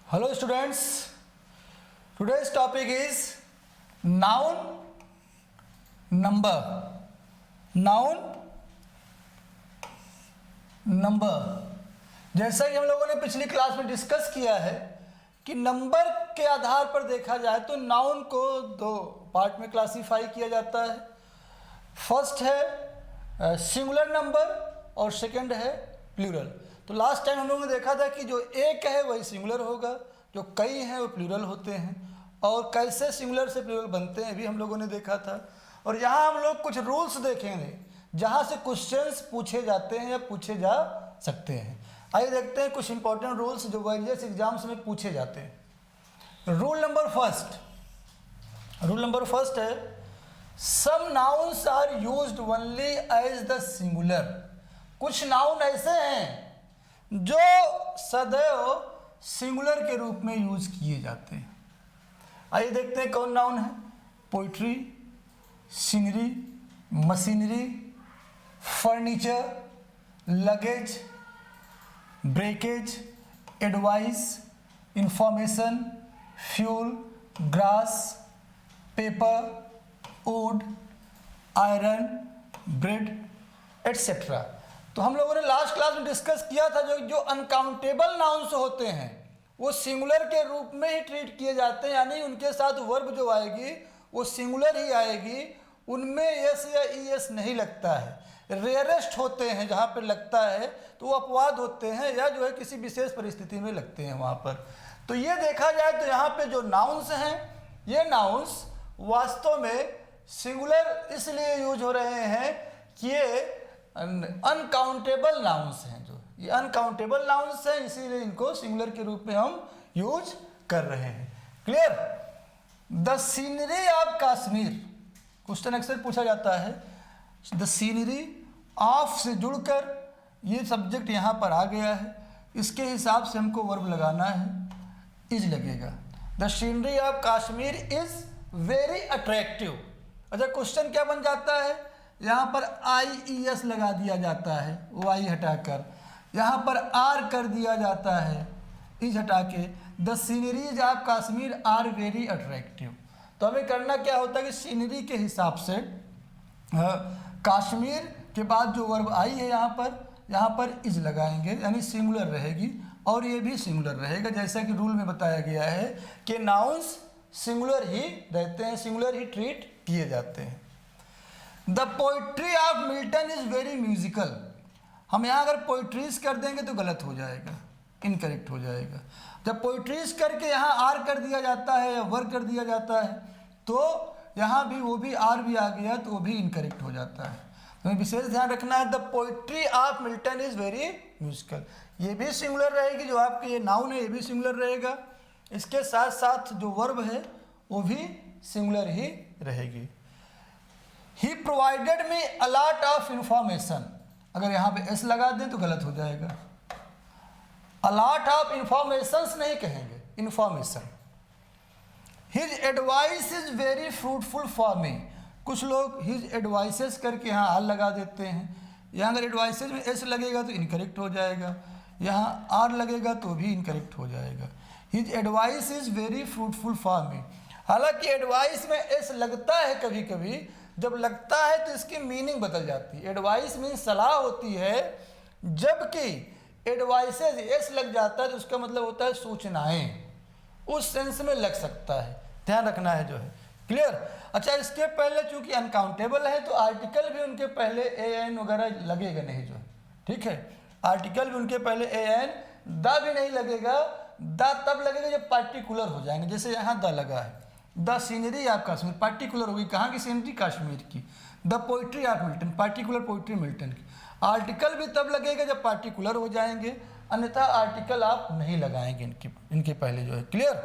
Hello students, today's topic is noun number. Noun number. जैसा कि हम लोगों ने पिछली क्लास में डिस्कस किया है कि नंबर के आधार पर देखा जाए तो नाउन को दो पार्ट में क्लासीफाई किया जाता है। फर्स्ट है सिंगुलर नंबर और सेकंड है प्लूरल। तो लास्ट टाइम हम लोगों ने देखा था कि जो एक है वही सिंगुलर होगा, जो कई हैं वो प्लूरल होते हैं, और कैसे सिंगुलर से प्लूरल बनते हैं भी हम लोगों ने देखा था। और यहाँ हम लोग कुछ रूल्स देखेंगे जहाँ से क्वेश्चंस पूछे जाते हैं या पूछे जा सकते हैं। आइए देखते हैं कुछ इंपॉर्टेंट रूल्स जो वेरियस एग्जाम्स में पूछे जाते हैं। रूल नंबर फर्स्ट है some nouns are used only as the singular. कुछ नाउन ऐसे हैं जो सदैव सिंगुलर के रूप में यूज किए जाते हैं। आइए देखते हैं कौन नाउन है। Poetry, scenery, machinery, furniture, luggage, breakage, advice, information, fuel, grass, paper, would, iron, bread, etcetera. तो हम लोगों ने लास्ट क्लास में डिस्कस किया था जो अनकाउंटेबल नाउन्स होते हैं वो सिंगुलर के रूप में ही ट्रीट किए जाते हैं, यानी उनके साथ वर्ब जो आएगी वो सिंगुलर ही आएगी, उनमें एस या ई एस नहीं लगता है। रेयरेस्ट होते हैं जहाँ पर लगता है तो वो अपवाद होते हैं या जो है किसी विशेष परिस्थिति में लगते हैं वहाँ पर। तो ये देखा जाए तो यहाँ पे जो नाउन्स हैं ये नाउन्स वास्तव में सिंगुलर इसलिए यूज हो रहे हैं कि ये अनकाउंटेबल नाउन्स हैं। जो ये अनकाउंटेबल नाउन्स हैं इसीलिए इनको सिंगुलर के रूप में हम यूज कर रहे हैं। Clear? The scenery of Kashmir, question अक्सर पूछा जाता है। द सीनरी ऑफ से जुड़कर ये सब्जेक्ट यहाँ पर आ गया है, इसके हिसाब से हमको वर्ब लगाना है, इज लगेगा। The scenery of Kashmir is very attractive. अच्छा, क्वेश्चन क्या बन जाता है, यहाँ पर आई ई एस लगा दिया जाता है, वाई हटाकर, यहाँ पर आर कर दिया जाता है, इज हटा के। The sceneries of Kashmir are very attractive. तो हमें करना क्या होता है कि सीनरी के हिसाब से कश्मीर के बाद जो वर्ब आई है यहाँ पर इज लगाएंगे, यानी सिंगुलर रहेगी और ये भी सिंगुलर रहेगा, जैसा कि रूल में बताया गया है कि नाउन्स सिंगुलर ही रहते हैं, सिंगुलर ही ट्रीट किए जाते हैं। The poetry of Milton is very musical. हम यहाँ अगर पोइट्रीज कर देंगे तो गलत हो जाएगा, इनकरेक्ट हो जाएगा। जब पोइट्रीज करके यहाँ आर कर दिया जाता है या वर कर दिया जाता है तो यहाँ भी वो भी आर भी आ गया तो वो भी इनकरेक्ट हो जाता है। तो हमें विशेष ध्यान रखना है the poetry of Milton is very musical. ये भी सिंगुलर रहेगी, जो आपके ये नाउन है ये भी सिंगुलर रहेगा, इसके साथ साथ जो वर्ब है वो भी सिंगुलर ही रहेगी। He provided me a lot of information, अगर यहाँ पे एस लगा दें तो गलत हो जाएगा। अ लॉट ऑफ इंफॉर्मेशंस नहीं कहेंगे, information. His advice is very fruitful for me. कुछ लोग हिज एडवाइसेस करके यहाँ आर लगा देते हैं, यहाँ अगर एडवाइसेस में एस लगेगा तो इनकरेक्ट हो जाएगा, यहाँ आर लगेगा तो भी इनकरेक्ट हो जाएगा। His advice is very fruitful for me. हालांकि एडवाइस में एस लगता है कभी कभी, जब लगता है तो इसकी मीनिंग बदल जाती है। एडवाइस मीन सलाह होती है, जबकि एडवाइसेज एस लग जाता है तो उसका मतलब होता है सूचनाएं, उस सेंस में लग सकता है, ध्यान रखना है जो है। क्लियर? अच्छा, इसके पहले चूंकि अनकाउंटेबल है तो आर्टिकल भी उनके पहले ए एन वगैरह लगेगा नहीं, जो है ठीक है। आर्टिकल भी उनके पहले ए एन द भी नहीं लगेगा, द तब लगेगा जब पार्टिकुलर हो जाएंगे, जैसे यहाँ द लगा है। The scenery of Kashmir particular होगी, कहाँ की सीनरी? कश्मीर की। The poetry of Milton particular poetry Milton की। आर्टिकल भी तब लगेगा जब पार्टिकुलर हो जाएंगे, अन्यथा आर्टिकल आप नहीं लगाएंगे इनके पहले जो है। क्लियर?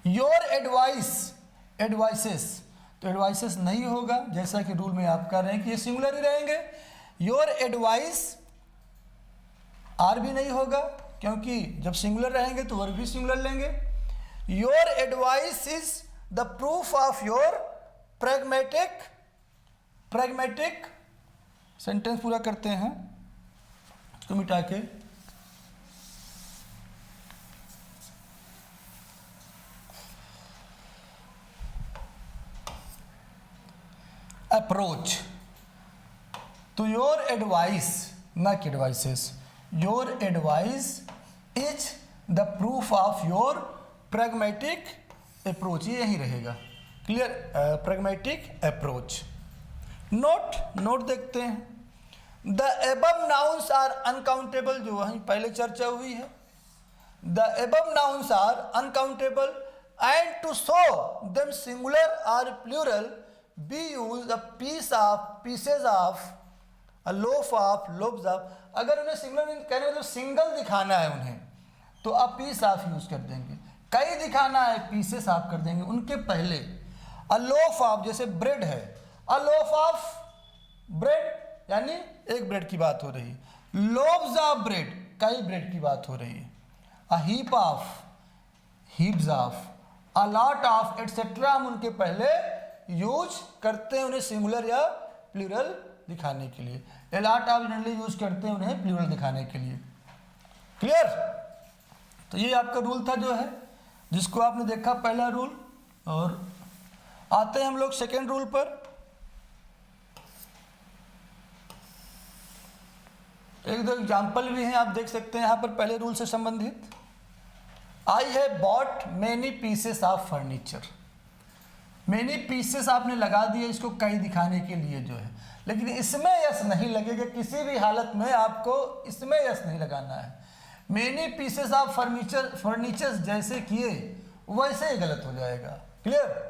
योर एडवाइस, एडवाइसेस, तो एडवाइसेस नहीं होगा, जैसा कि रूल में आप कर रहे हैं कि ये सिंगुलर ही रहेंगे। योर एडवाइस आर भी नहीं होगा, क्योंकि जब सिंगुलर रहेंगे तो वर्ब भी सिंगुलर लेंगे। Your advice is the proof of your pragmatic, pragmatic sentence पूरा करते हैं इसको मिटा के। अप्रोच तो योर एडवाइस, ना कि advices, your advice is the proof of your pragmatic approach, ये यही रहेगा। Clear, pragmatic approach. नोट देखते हैं, the above nouns are uncountable, जो वहीं पहले चर्चा हुई है। The above nouns are uncountable and to show them singular और plural be use a piece of, pieces of, a loaf of, loaves of. अगर उन्हें सिंगुलर कहने मतलब सिंगल दिखाना है उन्हें, तो आप पीस ऑफ यूज कर देंगे। कई दिखाना है, पीसेस ऑफ कर देंगे। उनके पहले अ लोफ ऑफ, जैसे ब्रेड है, अ लोफ ऑफ ब्रेड यानी एक ब्रेड की बात हो रही है। लोब्स ऑफ ब्रेड, कई ब्रेड की बात हो रही है। A heap of, heaps of, a lot of etcetera, हम उनके पहले यूज करते हैं उन्हें सिंगुलर या प्लूरल दिखाने के लिए। A lot of generally use करते हैं उन्हें प्लूरल दिखाने के लिए। क्लियर, तो ये आपका रूल था जो है, जिसको आपने देखा पहला रूल। और आते हैं हम लोग सेकेंड रूल पर। एक दो एग्जाम्पल भी हैं, आप देख सकते हैं यहाँ पर पहले रूल से संबंधित। I have bought many pieces of furniture. Many pieces आपने लगा दिए इसको कई दिखाने के लिए जो है, लेकिन इसमें यस नहीं लगेगा, किसी भी हालत में आपको इसमें यस नहीं लगाना है। मैनी पीसेस ऑफ फर्नीचर जैसे किए वैसे ही गलत हो जाएगा। Clear,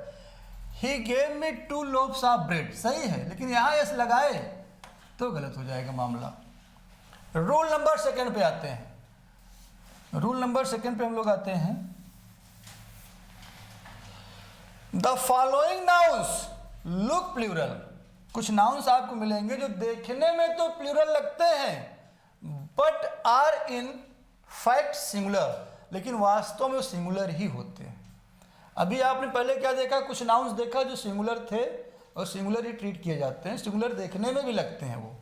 he gave me 2 loafs of bread, सही है, लेकिन यहाँ यस लगाए तो गलत हो जाएगा मामला। रूल नंबर सेकंड पे आते हैं। रूल नंबर सेकंड पे हम लोग आते हैं। The following nouns look plural. कुछ नाउन्स आपको मिलेंगे जो देखने में तो प्लूरल लगते हैं but are in fact singular, लेकिन वास्तव में सिंगुलर ही होते हैं। अभी आपने पहले क्या देखा, कुछ नाउन्स देखा जो सिंगुलर थे और सिंगुलर ही ट्रीट किए जाते हैं, सिंगुलर देखने में भी लगते हैं वो,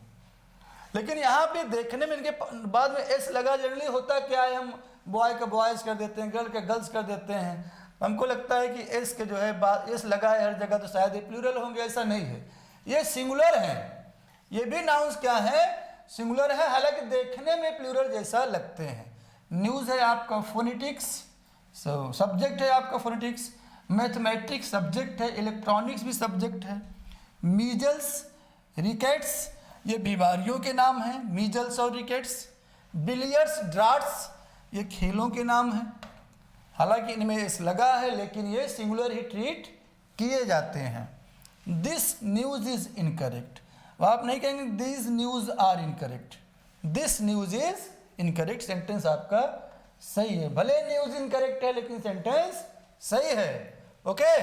लेकिन यहाँ पे देखने में इनके बाद में एस लगा। जनरली होता क्या है, हम बॉय का बॉयज़ कर देते हैं, गर्ल का गर्ल्स कर देते हैं। हमको लगता है कि एस के जो है बाद एस लगा है हर जगह तो शायद ये प्लूरल होंगे, ऐसा नहीं है, ये सिंगुलर हैं। ये भी नाउन्स क्या है, सिंगुलर है, हालांकि देखने में प्लूरल जैसा लगते हैं। न्यूज़ है आपका फोनेटिक्स, सब्जेक्ट है आपका फोनेटिक्स। मैथमेटिक्स सब्जेक्ट है, इलेक्ट्रॉनिक्स भी सब्जेक्ट है। मीजल्स, रिकेट्स, ये बीमारियों के नाम हैं, मीजल्स और रिकेट्स। बिलियर्ड्स, ड्राफ्ट्स, ये खेलों के नाम हैं। हालांकि इनमें एस लगा है, लेकिन ये सिंगुलर ही ट्रीट किए जाते हैं। दिस न्यूज़ इज इनकरेक्ट, आप नहीं कहेंगे this news are incorrect, this news is incorrect. Sentence आपका सही है, भले न्यूज़ इनकरेक्ट है लेकिन सेंटेंस सही है। ओके,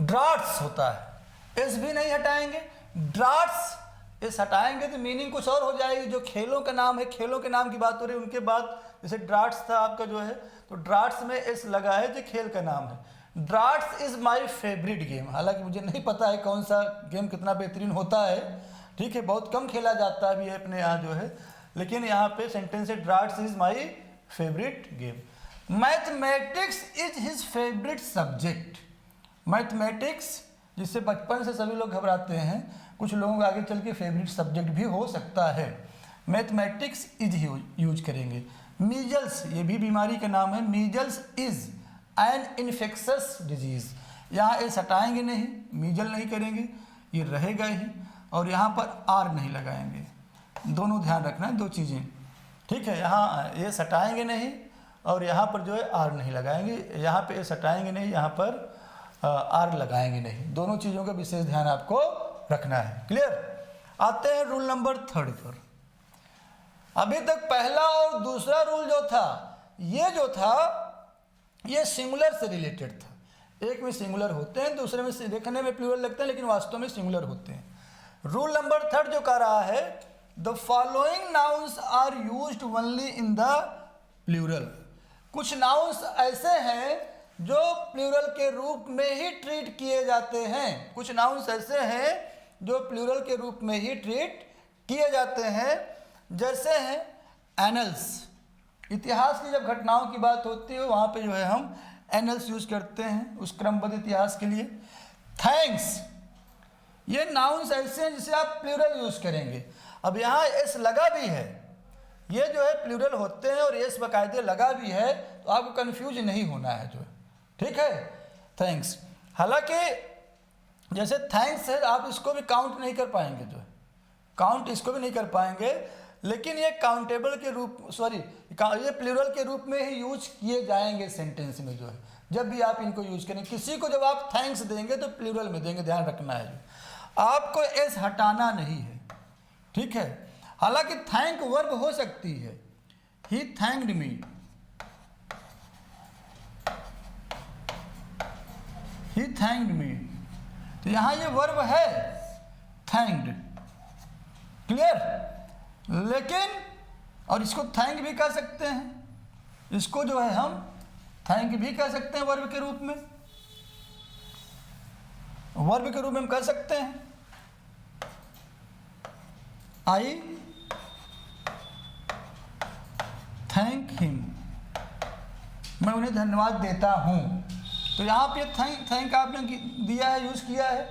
ड्राफ्ट्स होता है, एस भी नहीं हटाएंगे। ड्राफ्ट्स एस हटाएंगे तो मीनिंग कुछ और हो जाएगी। जो खेलों का नाम है, खेलों के नाम की बात हो रही है, उनके बाद जैसे ड्राफ्ट्स था आपका जो है, तो ड्राफ्ट्स में एस लगा है जो खेल का नाम है। Drafts is my favourite game, हालांकि मुझे नहीं पता है कौन सा गेम कितना बेहतरीन होता है, ठीक है, बहुत कम खेला जाता है अभी अपने यहाँ जो है, लेकिन यहाँ पे सेंटेंस है drafts is my favourite game. Mathematics is his favourite subject. Mathematics जिससे बचपन से सभी लोग घबराते हैं, कुछ लोगों को आगे चल के फेवरेट सब्जेक्ट भी हो सकता है। मैथमेटिक्स इज यूज करेंगे। मीजल्स, ये भी बीमारी का नाम है। Measles is an infectious disease, यहाँ एस हटाएंगे नहीं, मीजल नहीं करेंगे, ये रहेगा ही, और यहाँ पर आर नहीं लगाएंगे। दोनों ध्यान रखना है, दो चीज़ें, ठीक है। यहाँ एस हटाएंगे नहीं और यहाँ पर जो है आर नहीं लगाएंगे, यहाँ पे एस हटाएंगे नहीं, यहाँ पर आर लगाएंगे नहीं। दोनों चीज़ों का विशेष ध्यान आपको रखना है। क्लियर, आते हैं रूल नंबर थर्ड पर। अभी तक पहला और दूसरा रूल जो था, ये जो था ये सिंगुलर से रिलेटेड था। एक में सिंगुलर होते हैं, दूसरे में देखने में प्लूरल लगते हैं लेकिन वास्तव में सिंगुलर होते हैं। रूल नंबर थर्ड जो कह रहा है, the following nouns are used only in the plural. कुछ नाउन्स ऐसे हैं जो प्लूरल के रूप में ही ट्रीट किए जाते हैं। कुछ नाउन्स ऐसे हैं जो प्लूरल के रूप में ही ट्रीट किए जाते हैं, जैसे हैं एनल्स, इतिहास की जब घटनाओं की बात होती है वहाँ पे जो है हम एनल्स यूज करते हैं उस क्रमबद्ध इतिहास के लिए। थैंक्स, ये नाउन्स ऐसे हैं जिसे आप प्लूरल यूज करेंगे। अब यहाँ एस लगा भी है, ये जो है प्लूरल होते हैं और एस बाकायदे लगा भी है, तो आपको कंफ्यूज नहीं होना है जो है, ठीक है। थैंक्स, हालांकि जैसे थैंक्स है आप इसको भी काउंट नहीं कर पाएंगे जो है, काउंट इसको भी नहीं कर पाएंगे, लेकिन ये काउंटेबल के रूप ये प्लूरल के रूप में ही यूज किए जाएंगे सेंटेंस में जो है, जब भी आप इनको यूज करें। किसी को जब आप थैंक्स देंगे तो प्लूरल में देंगे, ध्यान रखना है जो, आपको एस हटाना नहीं है, ठीक है। हालांकि थैंक वर्ब हो सकती है, he thanked me, he thanked मी, तो यहां ये वर्ब है थैंक्ड, क्लियर। लेकिन और इसको थैंक भी कह सकते हैं, इसको जो है हम थैंक भी कह सकते हैं वर्ब के रूप में, वर्ब के रूप में हम कह सकते हैं आई थैंक हिम, मैं उन्हें धन्यवाद देता हूं। तो यहाँ पे थैंक आपने दिया है, यूज किया है,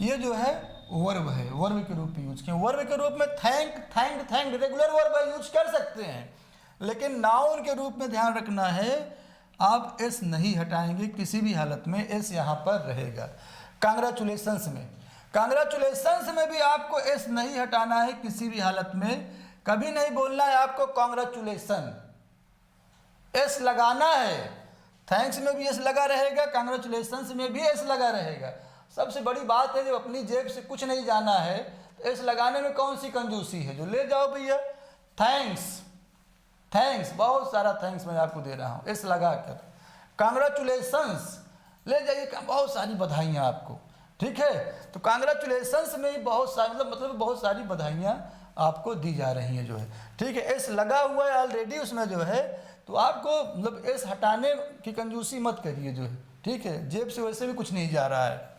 ये जो है वर्ब है, वर्ब के रूप में यूज किया। वर्ब के रूप में थैंक्ड रेगुलर वर्ब यूज कर सकते हैं, लेकिन नाउन के रूप में ध्यान रखना है आप एस नहीं हटाएंगे किसी भी हालत में, एस यहाँ पर रहेगा। कांग्रेचुलेशंस में भी आपको एस नहीं हटाना है किसी भी हालत में, कभी नहीं बोलना है आपको कांग्रेचुलेशन, एस लगाना है। थैंक्स में भी एस लगा रहेगा, कांग्रेचुलेशंस में भी एस लगा रहेगा। सबसे बड़ी बात है जब अपनी जेब से कुछ नहीं जाना है तो एस लगाने में कौन सी कंजूसी है, जो ले जाओ भैया थैंक्स, बहुत सारा थैंक्स मैं आपको दे रहा हूँ एस लगा कर। कांग्रेचुलेशंस ले जाइए, बहुत सारी बधाइयाँ आपको, ठीक है। तो कांग्रेचुलेशंस में ही बहुत सारी मतलब बहुत सारी बधाइयाँ आपको दी जा रही हैं जो है, ठीक है। एस लगा हुआ है ऑलरेडी उसमें जो है, तो आपको मतलब एस हटाने की कंजूसी मत करिए जो है, ठीक है। जेब से वैसे भी कुछ नहीं जा रहा है।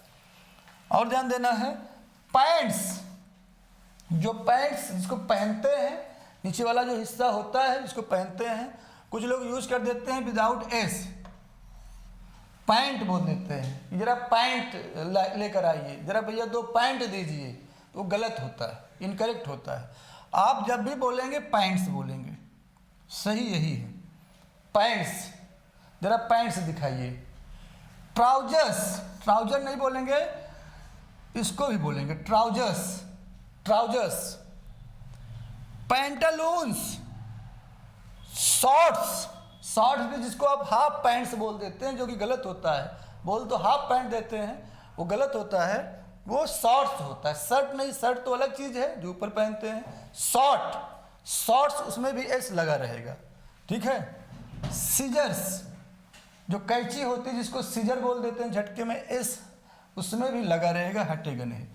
और ध्यान देना है पैंट्स, जो पैंट्स जिसको पहनते हैं, नीचे वाला जो हिस्सा होता है जिसको पहनते हैं, कुछ लोग यूज कर देते हैं विदाउट एस, पैंट बोल देते हैं, जरा पैंट लेकर आइए, जरा भैया 2 पैंट दीजिए, तो गलत होता है, इनकरेक्ट होता है। आप जब भी बोलेंगे पैंट्स बोलेंगे, सही यही है, पैंट्स, जरा पैंट्स दिखाइए। ट्राउजर नहीं बोलेंगे, इसको भी बोलेंगे ट्राउजर्स। पैंटालून्स, शॉर्ट्स भी जिसको आप हाफ पैंट्स बोल देते हैं, जो कि गलत होता है, बोल तो हाफ पैंट देते हैं, वो गलत होता है, वो शॉर्ट्स होता है, शर्ट नहीं, शर्ट तो अलग चीज़ है जो ऊपर पहनते हैं। शॉर्ट्स उसमें भी एस लगा रहेगा, ठीक है। सीजर्स, जो कैंची होती है जिसको सीजर बोल देते हैं झटके में, एस उसमें भी लगा रहेगा, हटेगा नहीं।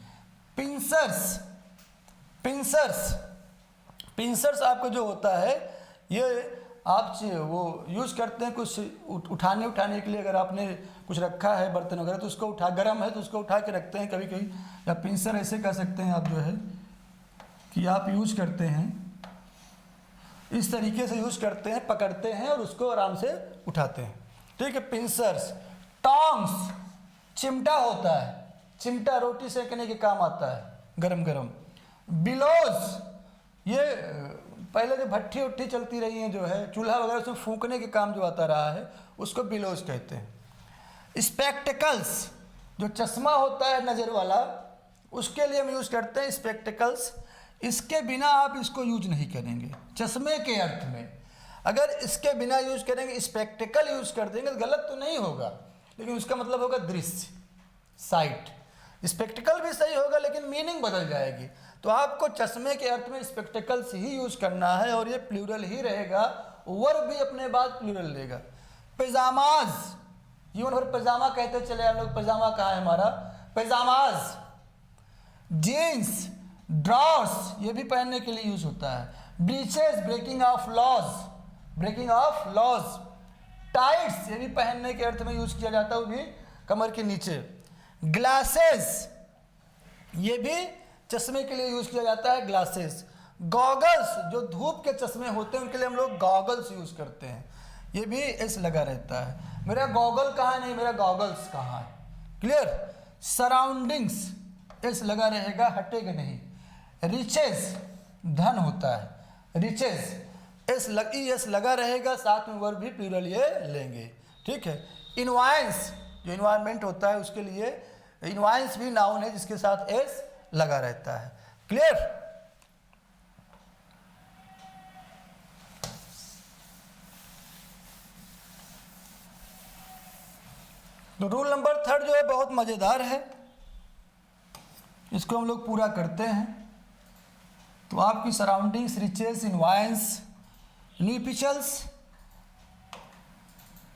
पिंसर्स आपको जो होता है, ये आप वो यूज़ करते हैं कुछ उठाने के लिए, अगर आपने कुछ रखा है बर्तन वगैरह तो उसको गर्म है तो उसको उठा के रखते हैं कभी कभी, या पिंसर ऐसे कह सकते हैं आप जो है कि आप यूज़ करते हैं, इस तरीके से यूज़ करते हैं, पकड़ते हैं और उसको आराम से उठाते हैं, ठीक है। पिंसर्स। टॉन्ग्स, चिमटा होता है, चिमटा रोटी सेकने के काम आता है, गरम। बिलोज, ये पहले जो भट्ठी उट्ठी चलती रही हैं जो है, चूल्हा वगैरह उसमें फूंकने के काम जो आता रहा है, उसको बिलोज कहते हैं। स्पेक्टिकल्स, जो चश्मा होता है नज़र वाला, उसके लिए हम यूज़ करते हैं स्पेक्टिकल्स। इसके बिना आप इसको यूज नहीं करेंगे चश्मे के अर्थ में। अगर इसके बिना यूज करेंगे, स्पेक्टिकल यूज कर देंगे तो गलत तो नहीं होगा, लेकिन उसका मतलब होगा दृश्य, साइट। स्पेक्टिकल भी सही होगा लेकिन मीनिंग बदल जाएगी। तो आपको चश्मे के अर्थ में स्पेक्टिकल्स ही यूज करना है और ये प्लूरल ही रहेगा, वर्ब भी अपने बाद प्लूरल लेगा। पैजामाज, जीवन भर पैजामा कहते चले हम लोग, पैजामा कहाँ है हमारा, पैजामाज। जीन्स, ड्रॉस, ये भी पहनने के लिए यूज होता है। Breeches, breaking of laws. Tights, ये भी पहनने के अर्थ में यूज किया जाता है, वो भी कमर के नीचे। ग्लासेस, ये भी चश्मे के लिए यूज किया जाता है, ग्लासेस। गॉगल्स, जो धूप के चश्मे होते हैं उनके लिए हम लोग गॉगल्स यूज करते हैं, ये भी एस लगा रहता है। मेरा गॉगल कहाँ नहीं, मेरा गॉगल्स कहाँ है, क्लियर। सराउंडिंग्स एस लगा रहेगा, हटेगा नहीं। रिचेस धन होता है, रिचेस एस लगा रहेगा, साथ में वर्ब भी प्लूरल ये लेंगे, ठीक है। इन्वायंस जो इन्वायरमेंट होता है उसके लिए इन्वायंस भी नाउन है जिसके साथ एस लगा रहता है, क्लियर। तो रूल नंबर 3 जो है बहुत मजेदार है, इसको हम लोग पूरा करते हैं। तो आपकी सराउंडिंग्स, रिचेस, इन्वायंस, न्यूपिचल्स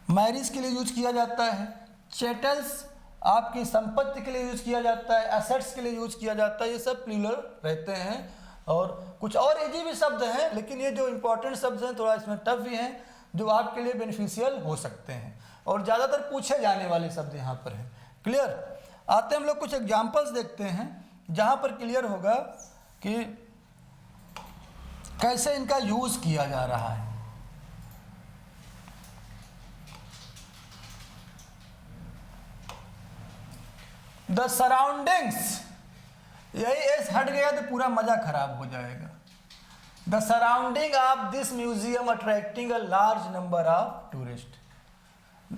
मैरिज के लिए यूज किया जाता है, चैटल्स आपकी संपत्ति के लिए यूज किया जाता है, एसेट्स के लिए यूज किया जाता है, ये सब प्लूरल रहते हैं। और कुछ और इजी भी शब्द हैं, लेकिन ये जो इंपॉर्टेंट शब्द हैं थोड़ा इसमें टफ भी हैं, जो आपके लिए बेनिफिशियल हो सकते हैं और ज़्यादातर पूछे जाने वाले शब्द यहाँ पर हैं, क्लियर। आते हम लोग कुछ एग्जाम्पल्स देखते हैं जहाँ पर क्लियर होगा कि कैसे इनका यूज किया जा रहा है। द सराउंडिंग्स, यही एस हट गया तो पूरा मजा खराब हो जाएगा। The surrounding of this museum attracting a large number of tourist,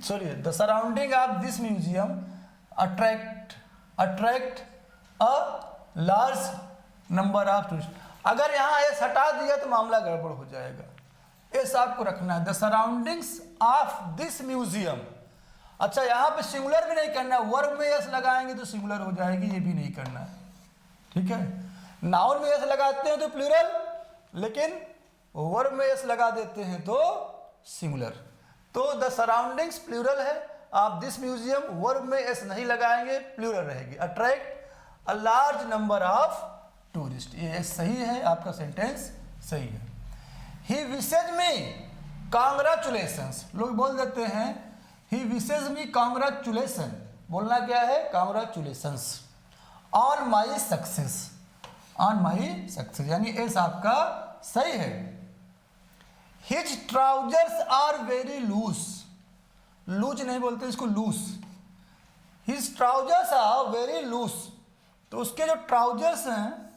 sorry the surrounding of this museum attract a large number of tourist. अगर यहाँ एस हटा दिया तो मामला गड़बड़ हो जाएगा, एस आपको रखना है। The surroundings of this museum, अच्छा यहाँ पे सिंगुलर भी नहीं करना, वर्ब में एस लगाएंगे तो सिंगुलर हो जाएगी, ये भी नहीं करना है, ठीक है। नाउन में एस लगाते हैं तो प्लूरल, लेकिन वर्ब में एस लगा देते हैं तो सिंगुलर। तो द सराउंडिंग्स प्लूरल है, आप दिस म्यूजियम वर्ब में एस नहीं लगाएंगे, प्लूरल रहेगी। Attract a large number of tourist, ये सही है, आपका सेंटेंस सही है। ही विशेज मी कांग्रेचुलेशंस, लोग बोल देते हैं ही विशेज मी कांग्रेचुलेशन, बोलना क्या है congratulations on my success, on my success, यानी एस आपका सही है। His trousers are very loose, loose नहीं बोलते इसको loose, his trousers are very loose, तो उसके जो ट्राउजर्स हैं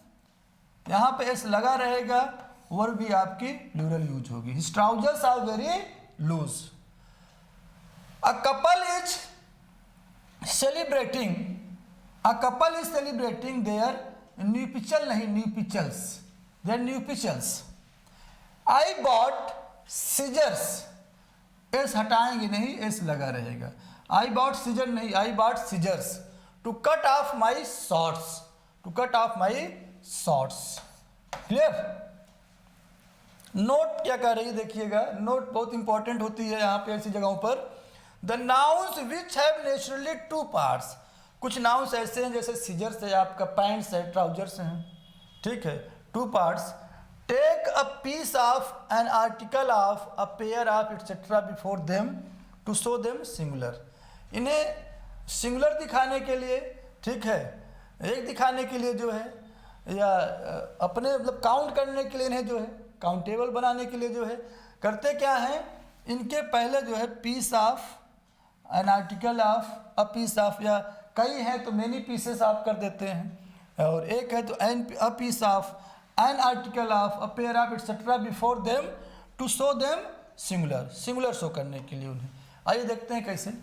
यहाँ पे एस लगा रहेगा, वर्ब भी आपकी प्लूरल यूज होगी। His trousers are very loose. A couple is celebrating, a couple is celebrating their nuptial, नहीं nuptials, their nuptials. I bought scissors, s हटाएंगे नहीं, एस लगा रहेगा। आई बॉट सीजर नहीं, I bought scissors to cut off my shorts, to cut off my shorts, clear. Note क्या कह रही है देखिएगा, नोट बहुत इंपॉर्टेंट होती है यहाँ पे ऐसी जगहों पर। The nouns which have naturally 2 parts, कुछ नाउन्स ऐसे हैं जैसे सीजर्स है, आपका पैंट्स है, ट्राउजर्स हैं, ठीक है, 2 parts. Take a piece of an article of a pair of etcetera before them to show them singular, इन्हें सिंगुलर दिखाने के लिए, ठीक है, एक दिखाने के लिए जो है, या अपने मतलब काउंट करने के लिए इन्हें जो है काउंटेबल बनाने के लिए जो है करते क्या हैं, इनके पहले जो है piece of an article of a piece of, या कई हैं तो मेनी पीसेस आप कर देते हैं, और एक है तो an a piece of an article of a pair of etcetera before them to show them singular, singular show करने के लिए उन्हें। आइए देखते हैं कैसे।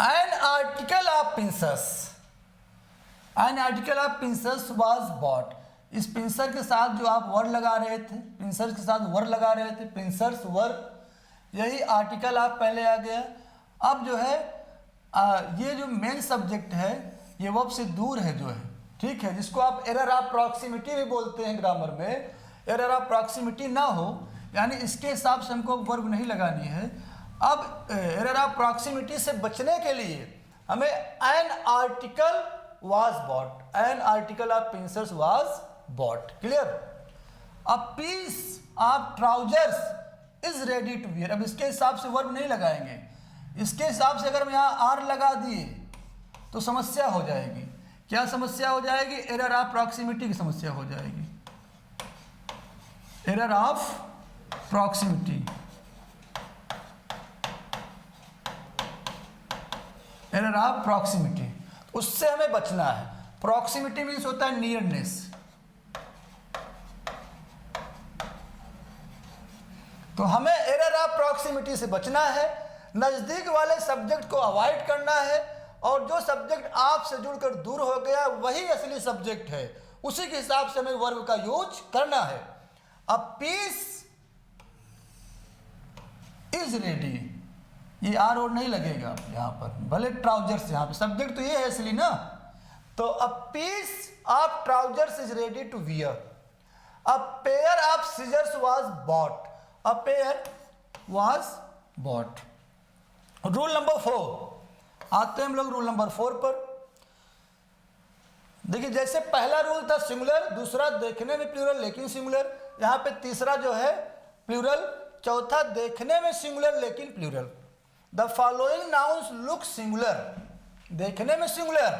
An article of pincers, an article of pincers was bought, इस पिंसर के साथ जो आप वर लगा रहे थे, पिंसर के साथ वर लगा रहे थे, पिंसर्स वर, यही आर्टिकल आप पहले आ गया। अब जो है ये जो मेन सब्जेक्ट है ये वर्ब से दूर है, जो है ठीक है, जिसको आप एरर ऑफ प्रॉक्सिमिटी भी बोलते हैं ग्रामर में। एरर ऑफ प्रॉक्सिमिटी ना हो, यानी इसके हिसाब से हमको वर्ब नहीं लगानी है। अब एरर ऑफ प्रॉक्सिमिटी से बचने के लिए हमें an article was bought, an article of pincers was bought. Clear. अब piece of trousers is ready to wear, अब इसके हिसाब से वर्ब नहीं लगाएंगे। इसके हिसाब से अगर हम यहाँ आर लगा दिए तो समस्या हो जाएगी। क्या समस्या हो जाएगी? एरर ऑफ प्रॉक्सिमिटी की समस्या हो जाएगी। Error of proximity, error of proximity, उससे हमें बचना है। प्रॉक्सिमिटी मीन्स होता है नियरनेस। तो हमें एरर ऑफ प्रॉक्सिमिटी से बचना है, नजदीक वाले सब्जेक्ट को अवॉइड करना है, और जो सब्जेक्ट आपसे जुड़कर दूर हो गया वही असली सब्जेक्ट है, उसी के हिसाब से हमें वर्ब का यूज करना है। अब पीस इज रेडी, ये आर और नहीं लगेगा यहां पर, भले ट्राउजर्स, यहां पे सब्जेक्ट तो ये है असली ना। तो अब piece of trousers is ready to wear, a pair of scissors was bought, a pair was bought. Rule number 4 आते हैं हम लोग रूल नंबर 4 पर। देखिए, जैसे पहला रूल था सिंगुलर, दूसरा देखने में प्लूरल लेकिन सिंगुलर, यहाँ पे तीसरा जो है प्लूरल, चौथा देखने में सिंगुलर लेकिन plural. The following nouns look singular, देखने में singular,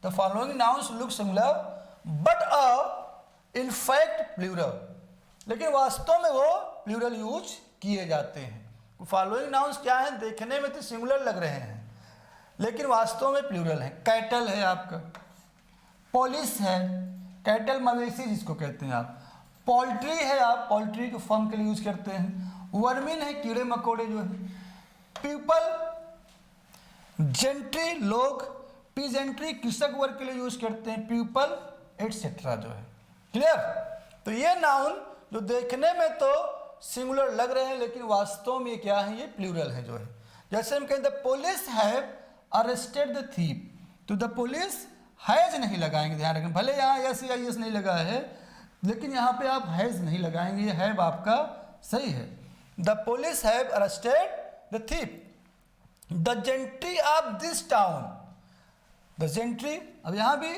the following nouns look singular but a in fact plural, लेकिन वास्तव में वो प्लूरल यूज किए जाते हैं। फॉलोइंग नाउन्स क्या है? देखने में तो सिंगुलर लग रहे हैं लेकिन वास्तव में प्लूरल है। कैटल है आपका, पोलिस है, कैटल मवेशी जिसको कहते हैं आप, पोल्ट्री है, आप पोल्ट्री को फर्म के लिए यूज करते हैं, वर्मिन है कीड़े मकोड़े जो है, पीपल जेंट्री लोग, पीजेंट्री कृषक वर्ग के लिए यूज करते हैं, पीपल एटसेट्रा जो है। क्लियर। तो ये नाउन जो देखने में तो सिंगुलर लग रहे हैं लेकिन वास्तव में क्या है? ये प्लूरल है जो है। जैसे हम कहते हैं police have arrested the thief, तो द पुलिस हैज नहीं लगाएंगे, ध्यान रखें, भले यहाँ यस या यस नहीं लगा है लेकिन यहाँ पे आप हैज नहीं लगाएंगे, ये हैव आपका सही है। The police have arrested the thief, the gentry of this town, the gentry, अब यहाँ भी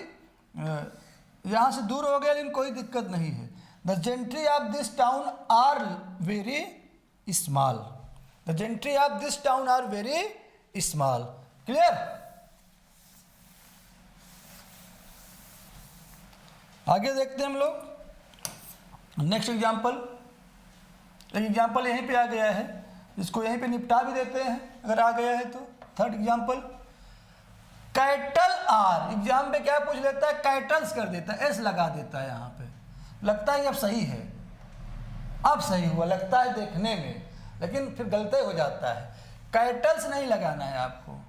यहाँ से दूर हो गया लेकिन कोई दिक्कत नहीं है। The gentry of this town are very small, the gentry of this town are very small. Clear. आगे देखते हैं हम लोग नेक्स्ट एग्जाम्पल। एक एग्जाम्पल यहीं पे आ गया है, इसको यहीं पे निपटा भी देते हैं अगर आ गया है तो। Third example, cattle are, exam पे क्या पूछ लेता है? कैटल्स कर देता है, एस लगा देता है यहाँ पे, लगता है अब सही है, अब सही हुआ लगता है देखने में, लेकिन फिर गलती हो जाता है। कैटल्स नहीं लगाना है आपको,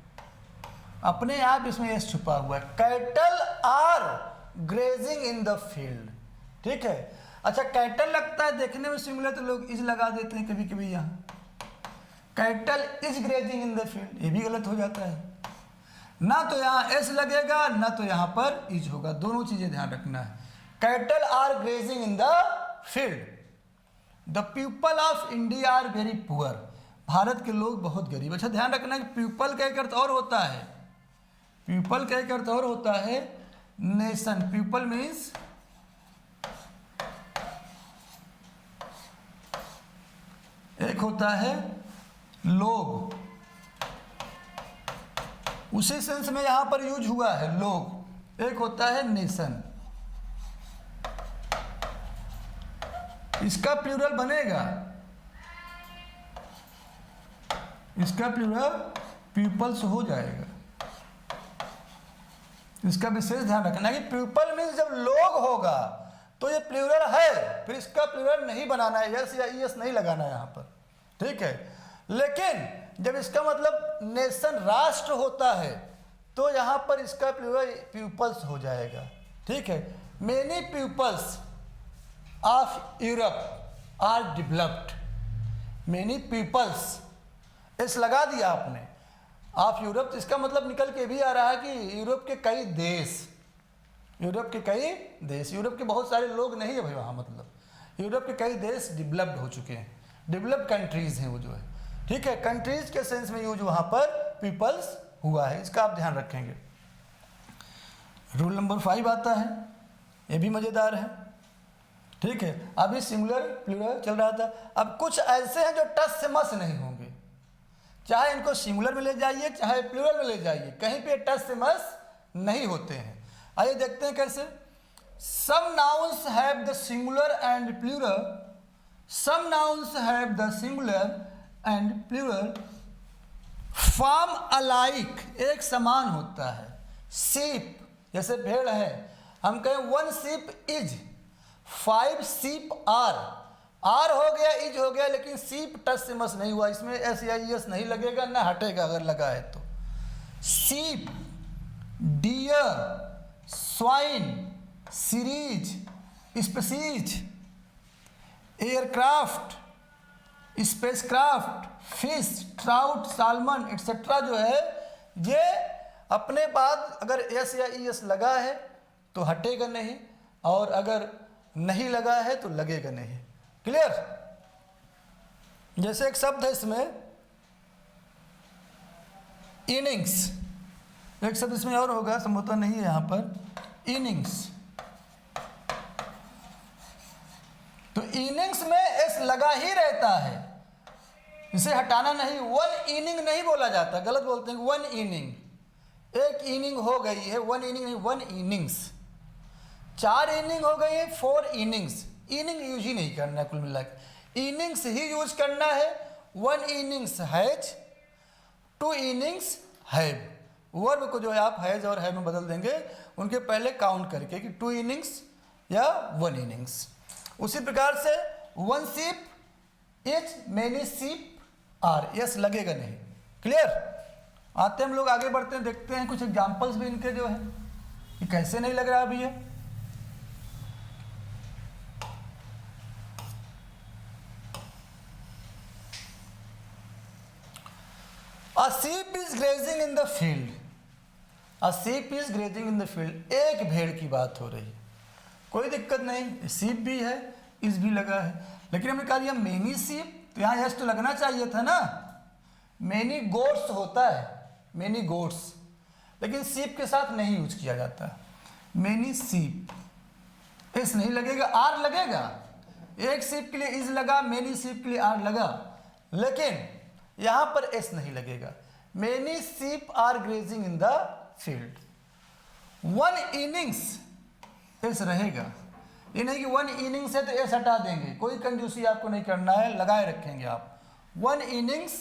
अपने आप इसमें एस छुपा हुआ है। Cattle are grazing in the field, ठीक है। अच्छा, कैटल लगता है देखने में सिंगुलर तो लोग इज लगा देते हैं कभी कभी यहाँ, cattle is grazing in the field, ये भी गलत हो जाता है। ना तो यहाँ एस लगेगा ना तो यहाँ पर इज होगा, दोनों चीजें ध्यान रखना है। Cattle are grazing in the field, the people of India are very poor, Bharat के लोग बहुत गरीब। अच्छा, ध्यान रखना कि पीपल का एक अर्थ और होता है, पीपल का एक अर्थ और होता है नेशन। पीपल मीन्स एक होता है लोग, उसी सेंस में यहां पर यूज हुआ है लोग, एक होता है नेशन। इसका प्लूरल बनेगा, इसका प्लूरल पीपल्स हो जाएगा। इसका विशेष ध्यान रखना कि पीपल मीन्स जब लोग होगा तो ये प्लूरल है, फिर इसका प्लूरल नहीं बनाना है, यस या यस नहीं लगाना है यहाँ पर, ठीक है। लेकिन जब इसका मतलब नेशन राष्ट्र होता है तो यहाँ पर इसका प्लूरल पीपल्स हो जाएगा, ठीक है। Many peoples of Europe are developed, many peoples, इस लगा दिया आपने ऑफ यूरोप, इसका मतलब निकल के भी आ रहा है कि यूरोप के कई देश, यूरोप के कई देश, यूरोप के बहुत सारे लोग नहीं है भाई वहाँ, मतलब यूरोप के कई देश डेवलप्ड हो चुके हैं, डेवलप्ड कंट्रीज हैं वो जो है, ठीक है। कंट्रीज के सेंस में यूज वहाँ पर पीपल्स हुआ है, इसका आप ध्यान रखेंगे। रूल नंबर 5 आता है, ये भी मज़ेदार है, ठीक है। अभी सिंगुलर प्लूरल चल रहा था, अब कुछ ऐसे हैं जो टस से मस नहीं होंगे, चाहे इनको सिंगुलर में ले जाइए चाहे प्लूरल में ले जाइए, कहीं पे टच से मस नहीं होते हैं। आइए देखते हैं कैसे। Some nouns have the singular and plural, some nouns have the singular and plural form alike, एक समान होता है। सीप, जैसे भेड़ है, हम कहें 1 sheep इज, 5 sheep आर हो गया, इज हो गया, लेकिन सीप टच से मस नहीं हुआ, इसमें एस या एस नहीं लगेगा, ना हटेगा अगर लगा है तो। Sheep, deer, swine, series, species, aircraft, spacecraft, fish, trout, salmon etcetera जो है, ये अपने बाद अगर एस या एस लगा है तो हटेगा नहीं, और अगर नहीं लगा है तो लगेगा नहीं। क्लियर? जैसे एक शब्द है इसमें इनिंग्स, एक शब्द इसमें और होगा, संभवतः नहीं है यहाँ पर, इनिंग्स। तो इनिंग्स में एस लगा ही रहता है, इसे हटाना नहीं। 1 इनिंग नहीं बोला जाता, गलत बोलते हैं 1 इनिंग, एक इनिंग हो गई है, 1 इनिंग नहीं 1 इनिंग्स। 4 इनिंग हो गई है, 4 इनिंग्स। इनिंग यूज ही नहीं करना है, कुल मिला के इनिंग्स ही यूज करना है। 1 innings has, 2 innings have, verb को जो है आप हैज और हैव में बदल देंगे उनके पहले काउंट करके कि 2 इनिंग्स या 1 इनिंग्स। उसी प्रकार से 1 sheep is, many sheep are, yes लगेगा नहीं। क्लियर? आते हम लोग आगे बढ़ते हैं, देखते हैं कुछ एग्जाम्पल्स भी इनके जो है कि कैसे नहीं लग रहा अभी है। A sheep is grazing in the field, A sheep is grazing in the field, एक भेड़ की बात हो रही है, कोई दिक्कत नहीं, sheep भी है, इस भी लगा है, लेकिन हमने कहा दिया many sheep, तो यहाँ यस तो लगना चाहिए था ना। many goats होता है, many goats, लेकिन sheep के साथ नहीं यूज किया जाता। many sheep, इस नहीं लगेगा, आर लगेगा, एक sheep के लिए इस लगा, many sheep के लिए आर लगा, लेकिन यहां पर एस नहीं लगेगा। Many sheep are grazing in the field, 1 innings S रहेगा, ये नहीं कि 1 innings है तो एस हटा देंगे, कोई कंजूसी आपको नहीं करना है, लगाए रखेंगे आप। 1 innings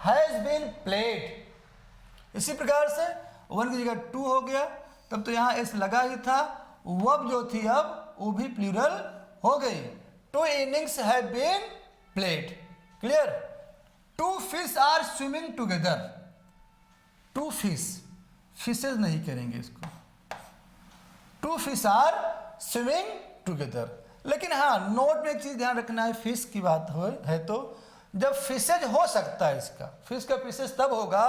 has been played। इसी प्रकार से 1 की जगह 2 हो गया, तब तो यहाँ एस लगा ही था, वर्ब जो थी अब वो भी प्लूरल हो गई। 2 innings have been played। Clear? 2 fish are swimming together, 2 fish, fishes नहीं करेंगे इसको, 2 fish are swimming together। लेकिन हाँ, नोट में एक चीज ध्यान रखना है, फिश की बात हो है तो जब फिशेज हो सकता है, इसका फिश का फिशेज तब होगा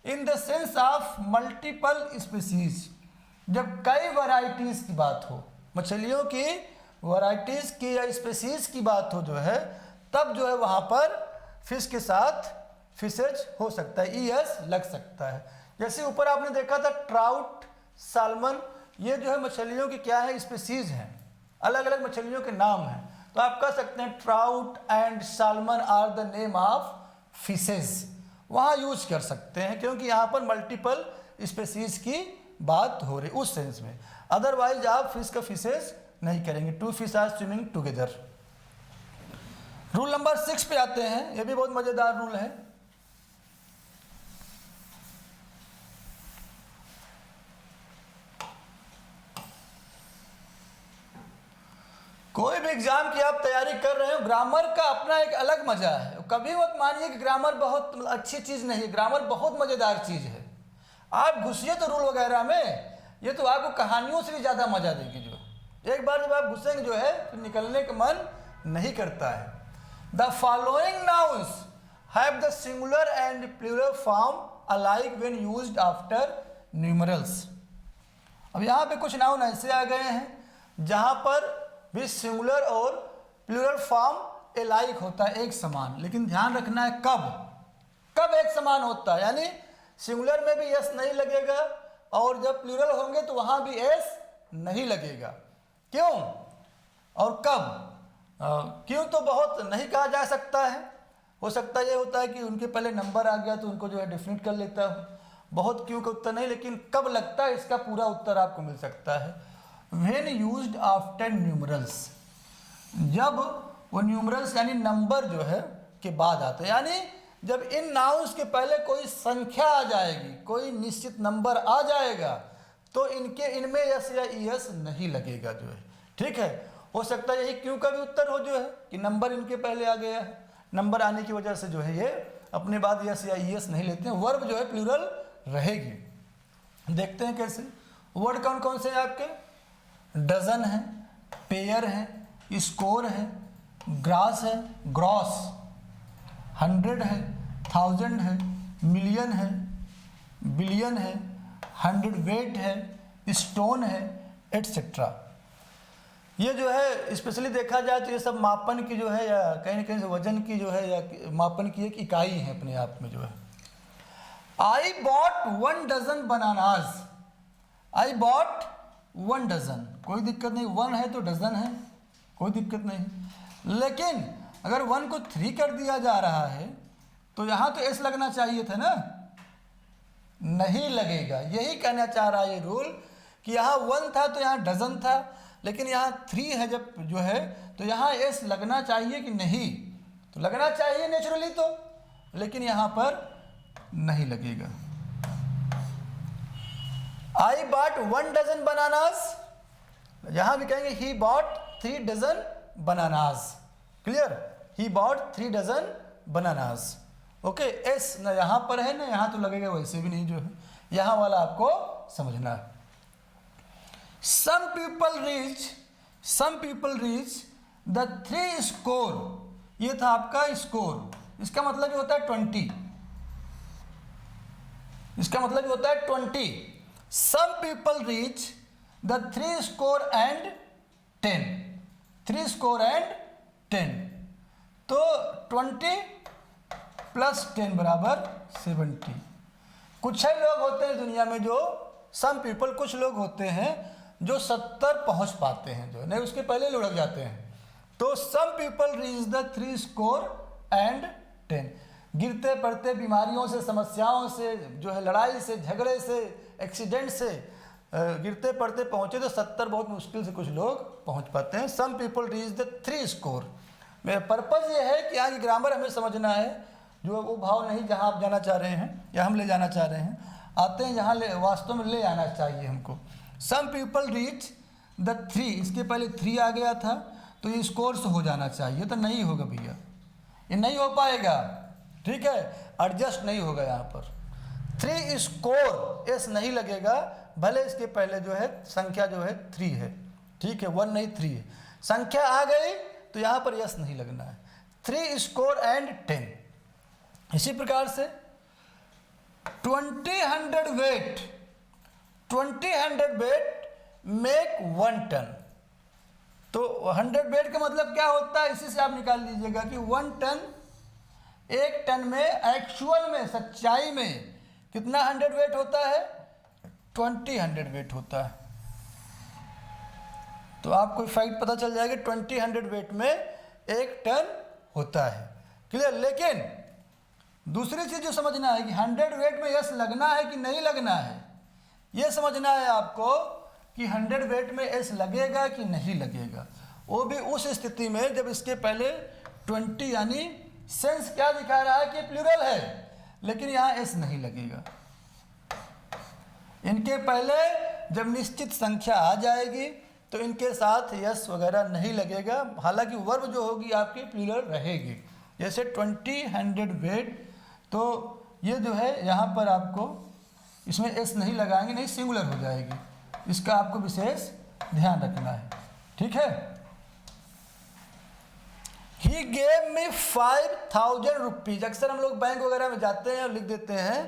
in the sense of multiple species, जब कई वैरायटीज की बात हो, मछलियों की वैरायटीज की या स्पीसीज की बात हो जो है, तब जो है वहां पर फिश के साथ फिशेज हो सकता है, ईएस लग सकता है। जैसे ऊपर आपने देखा था ट्राउट, सालमन, ये जो है मछलियों की क्या है, स्पीसीज हैं, अलग अलग मछलियों के नाम हैं, तो आप कह सकते हैं trout and salmon are the name of fishes, वहाँ यूज कर सकते हैं, क्योंकि यहाँ पर मल्टीपल स्पीसीज की बात हो रही उस सेंस में। अदरवाइज आप फिश का फिशेज नहीं करेंगे। 2 fish are swimming together. Rule number 6 पे आते हैं, ये भी बहुत मजेदार रूल है। कोई भी एग्जाम की आप तैयारी कर रहे हो, ग्रामर का अपना एक अलग मजा है। कभी मत मानिए कि ग्रामर बहुत अच्छी चीज नहीं है, ग्रामर बहुत मजेदार चीज है। आप घुसिए तो रूल वगैरह में, ये तो आपको कहानियों से भी ज्यादा मजा देगी। जो एक बार जब आप घुसेंगे जो है फिर निकलने का मन नहीं करता है। The following nouns have the singular and plural form alike when used after numerals। अब यहाँ पे कुछ नाउन ऐसे आ गए हैं जहाँ पर भी सिंगुलर और प्लूरल फॉर्म एलाइक होता है, एक समान, लेकिन ध्यान रखना है कब एक समान होता है, यानी सिंगुलर में भी एस नहीं लगेगा और जब प्लूरल होंगे तो वहाँ भी एस नहीं लगेगा। क्यों और कब? क्यों तो बहुत नहीं कहा जा सकता है, हो सकता ये होता है कि उनके पहले नंबर आ गया तो उनको जो है डिफिनिट कर लेता हूँ, बहुत क्यों का उत्तर नहीं, लेकिन कब लगता है इसका पूरा उत्तर आपको मिल सकता है। व्हेन यूज्ड आफ्टर न्यूमरल्स, जब वो न्यूमरल्स यानी नंबर जो है के बाद आते हैं, यानी जब इन नाउन्स के पहले कोई संख्या आ जाएगी, कोई निश्चित नंबर आ जाएगा तो इनमें यस या ईएस नहीं लगेगा जो है, ठीक है। हो सकता है यही क्यों का भी उत्तर हो जो है कि नंबर इनके पहले आ गया है, नंबर आने की वजह से जो है ये अपने बाद यस या ईएस नहीं लेते हैं, वर्ब जो है प्लूरल रहेगी। देखते हैं कैसे। वर्ड कौन कौन से हैं आपके? डजन है, पेयर है, स्कोर है, ग्रास है, ग्रॉस, 100 है, 1000 है, मिलियन है, बिलियन है, 100 वेट है, स्टोन है, एटसेट्रा। ये जो है स्पेशली देखा जाए तो ये सब मापन की जो है या कहीं ना कहीं से वजन की जो है या मापन की एक इकाई है अपने आप में जो है। I bought 1 dozen bananas, I bought 1 dozen, कोई दिक्कत नहीं, 1 है तो डजन है, कोई दिक्कत नहीं। लेकिन अगर 1 को 3 कर दिया जा रहा है तो यहाँ तो एस लगना चाहिए था ना, नहीं लगेगा। यही कहना चाह रहा है ये रूल कि यहाँ 1 था तो यहाँ डजन था, लेकिन यहाँ 3 है जब जो है तो यहाँ एस लगना चाहिए कि नहीं, तो लगना चाहिए नेचुरली तो, लेकिन यहाँ पर नहीं लगेगा। आई बॉट 1 डजन बनानास, यहां भी कहेंगे he bought 3 dozen bananas, clear, he bought 3 dozen bananas. Okay, s ना यहां पर है ना यहां, तो लगेगा वैसे भी नहीं जो है, यहां वाला आपको समझना है। Some people reach the 3 score, ये था आपका स्कोर, इसका मतलब ये होता है 20, इसका मतलब ये होता है 20। Some people reach the 3 score and 10, 3 score and 10, तो 20 प्लस 10 बराबर 70। कुछ ही लोग होते हैं दुनिया में जो सम पीपल, कुछ लोग होते हैं जो 70 पहुंच पाते हैं, जो नहीं उसके पहले लुढ़क जाते हैं। तो some people reach the 3 score and 10, गिरते पड़ते बीमारियों से, समस्याओं से, जो है लड़ाई से, झगड़े से, एक्सीडेंट से गिरते पड़ते पहुंचे तो 70 बहुत मुश्किल से कुछ लोग पहुंच पाते हैं। Some people reach the 3 score. मेरा पर्पज़ ये है कि यहाँ की ग्रामर हमें समझना है, जो वो भाव नहीं जहाँ आप जाना चाह रहे हैं या हम ले जाना चाह रहे हैं, आते हैं जहाँ ले वास्तव में ले आना चाहिए हमको। सम पीपल रीच द 3, इसके पहले 3 आ गया था तो ये स्कोर से हो जाना चाहिए, तो नहीं होगा भैया, ये नहीं हो पाएगा, ठीक है, एडजस्ट नहीं होगा यहाँ पर। 3 स्कोर एस नहीं लगेगा, भले इसके पहले जो है संख्या जो है 3 है, ठीक है, 1 नहीं 3 है, संख्या आ गई तो यहाँ पर एस नहीं लगना है। 3 स्कोर एंड 10। इसी प्रकार से 20 वेट, 20 वेट मेक 1 टन, तो 100 वेट का मतलब क्या होता है, इसी से आप निकाल लीजिएगा कि 1 टन, 1 टन में एक्चुअल में सच्चाई में कितना 100 वेट होता है, 20 वेट होता है। तो आपको फैक्ट पता चल जाएगा 20 वेट में 1 टन होता है, क्लियर। लेकिन दूसरी चीज जो समझना है कि 100 वेट में यस लगना है कि नहीं लगना है, यह समझना है आपको कि 100 वेट में एस लगेगा कि नहीं लगेगा, वो भी उस स्थिति में जब इसके पहले 20, यानी सेंस क्या दिखा रहा है कि प्लूरल है, लेकिन यहाँ एस नहीं लगेगा। इनके पहले जब निश्चित संख्या आ जाएगी तो इनके साथ यस वगैरह नहीं लगेगा, हालांकि वर्ब जो होगी आपकी प्लूरल रहेगी। जैसे 20 वेट, तो ये जो है यहाँ पर आपको इसमें एस नहीं लगाएंगे, नहीं सिंगुलर हो जाएगी, इसका आपको विशेष ध्यान रखना है, ठीक है। He gave me 5000 rupees. अक्सर हम लोग बैंक वगैरह में जाते हैं और लिख देते हैं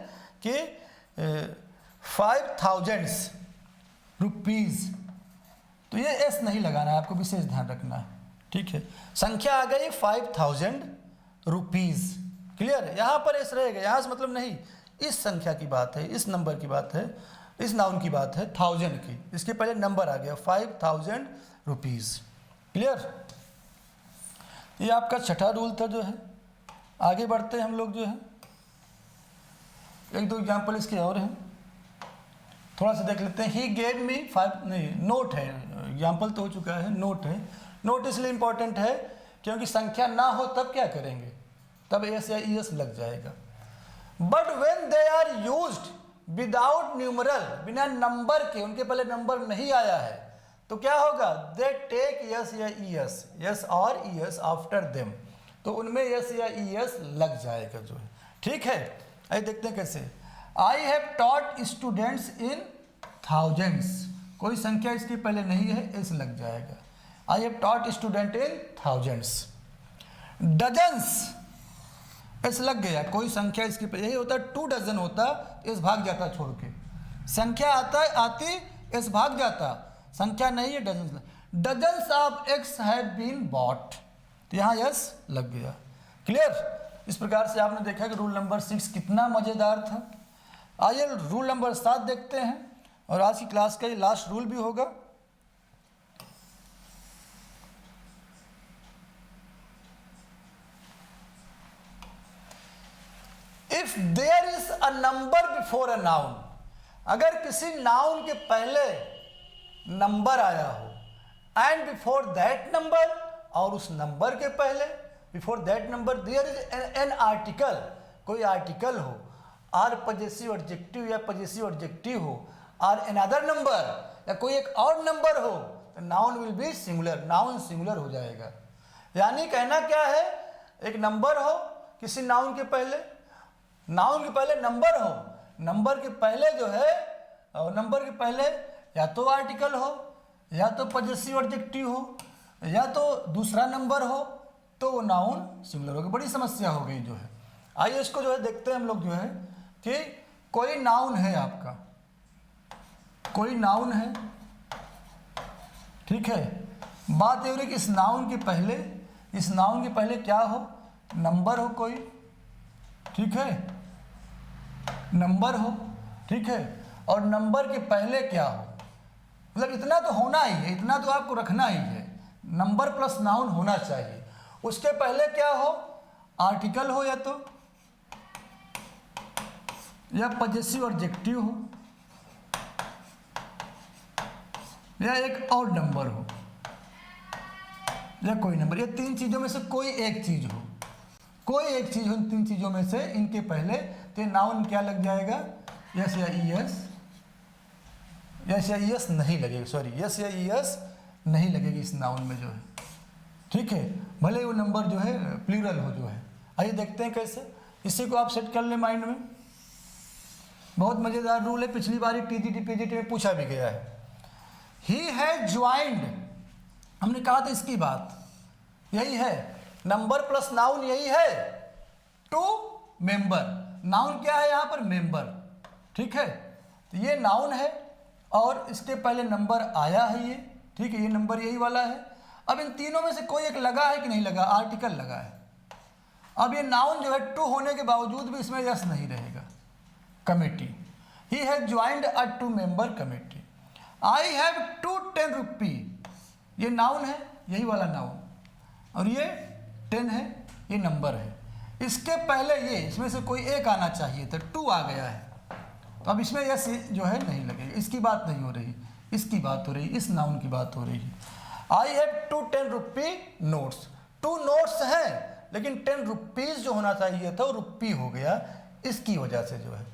कि 5000 रुपीज़, तो ये एस नहीं लगाना है, आपको विशेष ध्यान रखना है, ठीक है। संख्या आ गई 5000 रुपीज़, क्लियर है। यहाँ पर एस रहेगा, यहाँ से मतलब नहीं, इस संख्या की बात है, इस नंबर की बात है, इस नाउन की बात है, 1000 की, इसके पहले नंबर आ गया 5000 रुपीज़, क्लियर। ये आपका छठा रूल था जो है। आगे बढ़ते हैं हम लोग जो है, एक दो एग्जाम्पल इसके और हैं, थोड़ा सा देख लेते हैं। ही गेव मी 5, नहीं नोट है, एग्जाम्पल तो हो चुका है, नोट है। नोट इसलिए इंपॉर्टेंट है क्योंकि संख्या ना हो तब क्या करेंगे, तब एस या ई एस लग जाएगा। But when they are used without numeral, बिना नंबर के, उनके पहले नंबर नहीं आया है, तो क्या होगा, दे टेक यस या ई एस, यस और ई एस आफ्टर देम, तो उनमें यस या ई एस लग जाएगा जो है, ठीक है। आइए देखते हैं कैसे। I have taught students in thousands, कोई संख्या इसके पहले नहीं है, एस लग जाएगा। I have taught student in thousands. Dozens, S लग गया, कोई संख्या इसके पहले, यही होता है 2 डजन होता, एस भाग जाता छोड़ के, संख्या आता है आती, एस भाग जाता, संख्या नहीं है dozens. Dozens of eggs have been bought, तो यहाँ यस लग गया, क्लियर। इस प्रकार से आपने देखा कि रूल नंबर 6 कितना मज़ेदार था। आइए रूल नंबर 7 देखते हैं, और आज की क्लास का ये लास्ट रूल भी होगा। If there is a number before a noun, अगर किसी नाउन के पहले नंबर आया हो, एंड बिफोर दैट नंबर, और उस नंबर के पहले, before that number there is an article, कोई आर्टिकल हो, आर पजेसिव एडजेक्टिव या पजेसिव एडजेक्टिव हो, और अनदर नंबर या कोई एक और नंबर हो, तो noun will be singular, noun singular हो जाएगा। यानी कहना क्या है, एक नंबर हो किसी नाउन के पहले, नाउन के पहले नंबर हो, नंबर के पहले जो है, और नंबर के पहले या तो आर्टिकल हो, या तो पजेसिव एडजेक्टिव हो, या तो दूसरा नंबर हो, तो वो नाउन सिंगुलर होगा। बड़ी समस्या हो गई जो है। आइए इसको जो है देखते हैं हम लोग जो है, कि कोई नाउन है आपका, कोई नाउन है, ठीक है। बात ये हो रही कि इस नाउन के पहले, इस नाउन के पहले क्या हो, नंबर हो कोई, ठीक है, नंबर हो, ठीक है, और नंबर के पहले क्या हो, मतलब इतना तो होना ही है, इतना तो आपको रखना ही है, नंबर प्लस नाउन होना चाहिए। उसके पहले क्या हो, आर्टिकल हो, या पजेसिव एडजेक्टिव हो, या एक और नंबर हो, या कोई नंबर, ये 3 चीज़ों में से कोई एक चीज़ हो, कोई एक चीज़ हो इन 3 चीज़ों में से, इनके पहले, तो नाउन क्या लग जाएगा, यस या ई एस, यस या ई एस नहीं लगेगा, सॉरी यस या ई एस नहीं लगेगी इस नाउन में जो है, ठीक है, भले वो नंबर जो है प्लूरल हो जो है। आइए देखते हैं कैसे, इसी को आप सेट कर लें माइंड में। बहुत मज़ेदार रूल है, पिछली बार टीजीटी पीजीटी में पूछा भी गया है। ही हैज ज्वाइंड, हमने कहा था इसकी बात यही है, नंबर प्लस नाउन यही है, टू मेंबर, नाउन क्या है यहाँ पर, मेंबर, ठीक है। तो ये नाउन है और इसके पहले नंबर आया है ये, ठीक है, ये नंबर यही वाला है। अब इन तीनों में से कोई एक लगा है कि नहीं लगा, आर्टिकल लगा है। अब ये नाउन जो है टू होने के बावजूद भी इसमें यस नहीं रहेगा, committee, he has joined a 2 member committee. I have 10 रुपी, ये नाउन है, यही वाला नाउन, और ये 10 है, ये नंबर है। इसके पहले ये, इसमें से कोई एक आना चाहिए था, 2 आ गया है, तो अब इसमें यस जो है नहीं लगेगा। इसकी बात नहीं हो रही, इसकी बात हो रही, इस नाउन की बात हो रही है। I have 10 rupee notes, 2 notes हैं, लेकिन 10 रुपीज़ जो होना चाहिए था वो रुपी हो गया, इसकी वजह से जो है।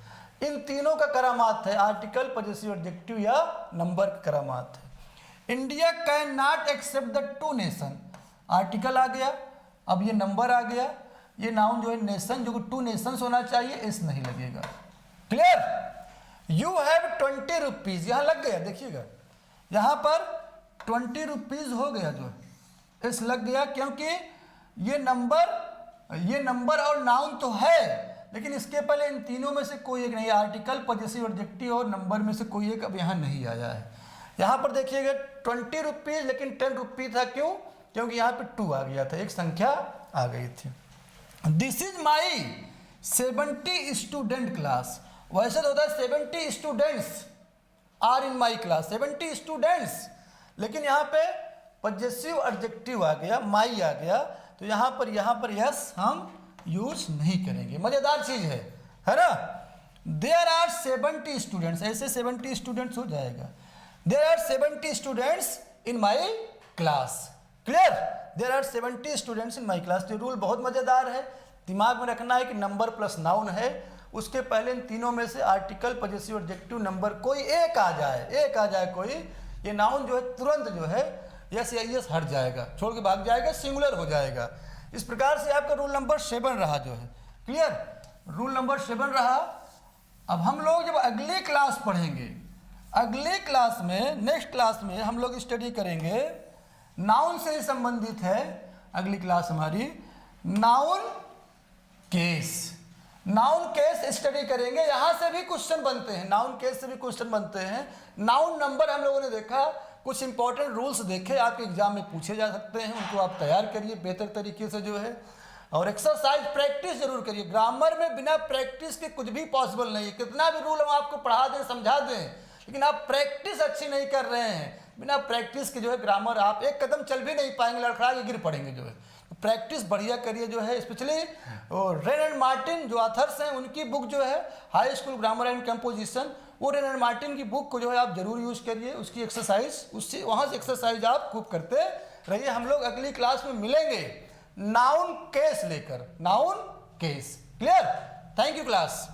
इन तीनों का करामात है, आर्टिकल, पजेसिव एडजेक्टिव या नंबर का करामात है। India can not accept the 2 nation, article आ गया, अब ये नंबर आ गया, ये नाउन जो है नेशन, जो 2 नेशंस होना चाहिए, इस नहीं लगेगा, क्लियर। यू हैव 20 रुपीज़, यहाँ लग गया, देखिएगा यहाँ पर 20 रुपीज़ हो गया, जो है इस लग गया, क्योंकि ये नंबर और नाउन तो है, लेकिन इसके पहले इन तीनों में से कोई एक नहीं, आर्टिकल, पजेसिव एडजेक्टिव और नंबर में से कोई एक अब यहाँ नहीं आया है। यहाँ पर देखिएगा 20 रुपीज़, लेकिन 10 रुपी था, क्यों? क्योंकि यहाँ पे 2 आ गया था, एक संख्या आ गई थी। This is my 70 student class. वैसे तो होता है 70 students are in my class, 70 students, लेकिन यहाँ पे पजेसिव एडजेक्टिव आ गया, माई आ गया, तो यहाँ पर यस हम यूज नहीं करेंगे। मजेदार चीज है ना। देयर आर 70 स्टूडेंट्स, ऐसे 70 स्टूडेंट्स हो जाएगा। There are 70 students in my class. Clear? There are 70 students in my class. तो रूल बहुत मजेदार है, दिमाग में रखना है कि नंबर प्लस नाउन है, उसके पहले इन तीनों में से आर्टिकल, पजेसिव, एडजेक्टिव, नंबर कोई एक आ जाए कोई, ये नाउन जो है तुरंत जो है यस या यस हट जाएगा, छोड़ के भाग जाएगा, सिंगुलर हो जाएगा। इस प्रकार से आपका रूल नंबर 7 रहा जो है। क्लियर? रूल नंबर 7 रहा। अब हम लोग जब अगली क्लास पढ़ेंगे, अगली क्लास में, नेक्स्ट क्लास में हम लोग स्टडी करेंगे, नाउन से ही संबंधित है अगली क्लास हमारी, noun case. Noun case study करेंगे, यहां से भी क्वेश्चन बनते हैं, नाउन केस से भी क्वेश्चन बनते हैं। नाउन नंबर हम लोगों ने देखा, कुछ इंपॉर्टेंट रूल्स देखे, आपके एग्जाम में पूछे जा सकते हैं, उनको आप तैयार करिए बेहतर तरीके से जो है, और एक्सरसाइज प्रैक्टिस जरूर करिए। ग्रामर में बिना प्रैक्टिस के कुछ भी पॉसिबल नहीं है। कितना भी रूल हम आपको पढ़ा दें, समझा दें, लेकिन आप प्रैक्टिस अच्छी नहीं कर रहे हैं, बिना प्रैक्टिस के जो है ग्रामर आप एक कदम चल भी नहीं पाएंगे, लड़खड़ा के गिर पड़ेंगे जो है। प्रैक्टिस बढ़िया करिए जो है, स्पेशली रेन एंड मार्टिन जो ऑथर्स हैं, उनकी बुक जो है high school grammar and composition, वो रेन एंड मार्टिन की बुक को जो है आप जरूर यूज करिए, उसकी एक्सरसाइज, उससे वहाँ से एक्सरसाइज आप खूब करते रहिए। हम लोग अगली क्लास में मिलेंगे नाउन केस लेकर, noun case. Clear? Thank you class.